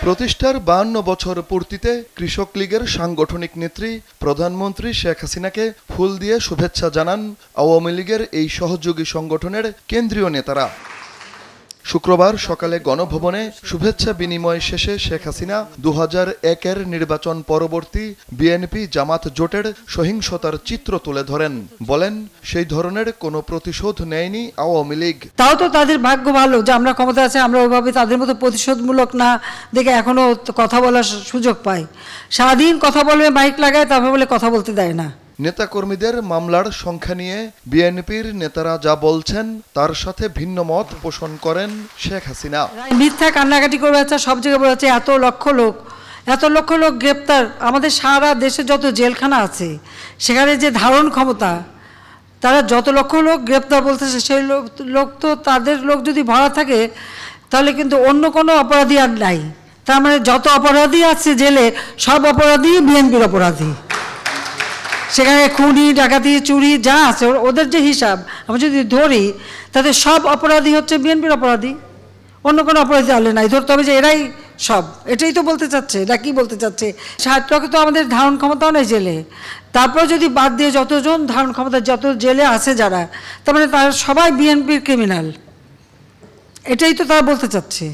প্রতিষ্ঠার 52 বছর পূর্তিতে কৃষক লীগের সাংগঠনিক নেত্রী প্রধানমন্ত্রী শেখ হাসিনাকে ফুল দিয়ে শুভেচ্ছা জানান আওয়ামী লীগের এই সহযোগী সংগঠনের কেন্দ্রীয় নেতারা। শুক্রবার সকালে গণভবনে শুভেচ্ছা বিনিময় শেষে শেখ হাসিনা 2001-এর নির্বাচন পরবর্তী বিএনপি জামাত জোটের সহিংসতার চিত্র তুলে ধরেন। বলেন, সেই ধরনের কোনো প্রতিশোধ নেয়নি আওয়ামী লীগ। তাও তো তাদের ভাগ্য ভালো যে আমরা ক্ষমতা আছে, আমরা ওইভাবে তাদের মতো প্রতিশোধমূলক না দেখে এখনো কথা বলার সুযোগ পাই। সারাদিন কথা বলবে, মাইক লাগায়, তারপর বলে কথা বলতে দেয় না। নেতাকর্মীদের মামলার সংখ্যা নিয়ে বিএনপির নেতারা যা বলছেন তার সাথে ভিন্ন মত পোষণ করেন শেখ হাসিনা। মিথ্যা কান্নাকাটি করে যাচ্ছে, সব জায়গায় বলে যাচ্ছে এত লক্ষ লোক গ্রেপ্তার। আমাদের সারা দেশে যত জেলখানা আছে সেখানে যে ধারণ ক্ষমতা, তারা যত লক্ষ লোক গ্রেপ্তার বলতেছে, সেই লোক তো তাদের লোক যদি ভরা থাকে তাহলে কিন্তু অন্য কোনো অপরাধী আর নাই। তার মানে যত অপরাধী আছে জেলে, সব অপরাধী বিএনপির অপরাধী। সেখানে খুনি, ডাকাতি, চুরি যা আছে ওদের যে হিসাব আমরা যদি ধরি, তাতে সব অপরাধী হচ্ছে বিএনপির অপরাধী, অন্য কোনো অপরাধী আলে নাই। ধরতে হবে যে এরাই সব। এটাই তো বলতে চাচ্ছে, এটা কি বলতে চাচ্ছে? 60 লক্ষ তো আমাদের ধারণ ক্ষমতাও নেই জেলে। তারপর যদি বাদ দিয়ে যতজন ধারণ ক্ষমতা, যত জেলে আছে যারা, তার মানে তারা সবাই বিএনপির ক্রিমিনাল। এটাই তো তারা বলতে চাচ্ছে।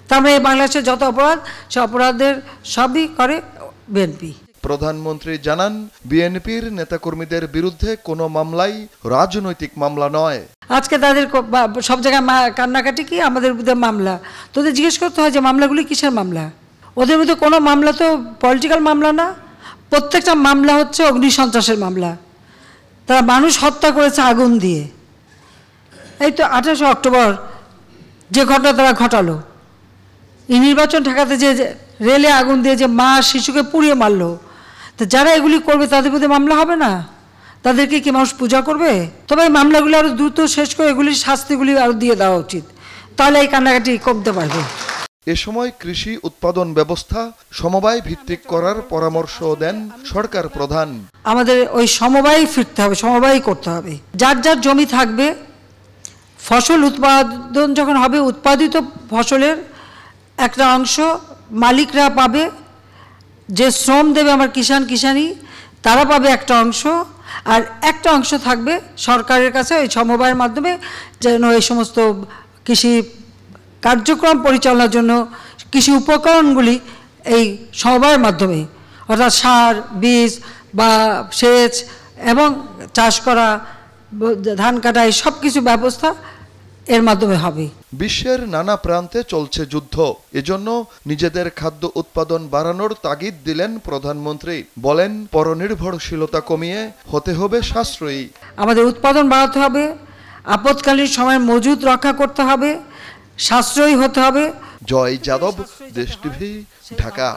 তার মানে বাংলাদেশের যত অপরাধ, সে অপরাধের সবই করে বিএনপি। প্রধানমন্ত্রী জানান, বিএনপির নেতাকর্মীদের বিরুদ্ধে কোনো মামলাই রাজনৈতিক মামলা নয়। আজকে তাদের সব জায়গায় কান্নাকাটি কি আমাদের বিরুদ্ধে মামলা। তোদের জিজ্ঞেস করতে হয় যে মামলাগুলি কিসের মামলা? ওদের মধ্যে কোনো মামলা তো পলিটিক্যাল মামলা না, প্রত্যেকটা মামলা হচ্ছে অগ্নিসন্ত্রাসের মামলা। তারা মানুষ হত্যা করেছে আগুন দিয়ে। এই তো 28 অক্টোবর যে ঘটনা তারা ঘটালো, এই নির্বাচন ঠেকাতে যে রেলে আগুন দিয়ে যে মা শিশুকে পুড়িয়ে মারলো, তো যারা এগুলি করবে তাদের বিরুদ্ধে মামলা হবে না? তাদেরকে কি মানুষ পূজা করবে? তবে এই মামলাগুলি আরও দ্রুত শেষ করে এগুলির শাস্তিগুলি আরও দিয়ে দেওয়া উচিত, তাহলে এই কান্নাকাটি কমতে পারবে। এ সময় কৃষি উৎপাদন ব্যবস্থা সমবায় ভিত্তিক করার পরামর্শ দেন সরকার প্রধান। আমাদের ওই সমবায় ফিরতে হবে, সমবায় করতে হবে। যার যার জমি থাকবে, ফসল উৎপাদন যখন হবে, উৎপাদিত ফসলের একটা অংশ মালিকরা পাবে, যে শ্রম দেবে আমার কিষানি তারা পাবে একটা অংশ, আর একটা অংশ থাকবে সরকারের কাছে ওই সমবায়ের মাধ্যমে, যেন এই সমস্ত কৃষি কার্যক্রম পরিচালনার জন্য কৃষি উপকরণগুলি এই সমবায়ের মাধ্যমে, অর্থাৎ সার, বীজ বা সেচ এবং চাষ করা, ধান কাটা, এই সব কিছু ব্যবস্থা এর মাধ্যমে হবে। বিশ্বের নানা প্রান্তে চলছে যুদ্ধ, এজন্য নিজেদের খাদ্য উৎপাদন বাড়ানোর তাগিদ দিলেন প্রধানমন্ত্রী। বলেন, পরনির্ভরশীলতা কমিয়ে হতে হবে সাশ্রয়ী। আমাদের উৎপাদন বাড়াতে হবে, আপৎকালীন সময় মজুদ রক্ষা করতে হবে, সাশ্রয়ী হতে হবে। জয় যাদব, দেশ টিভি, ঢাকা।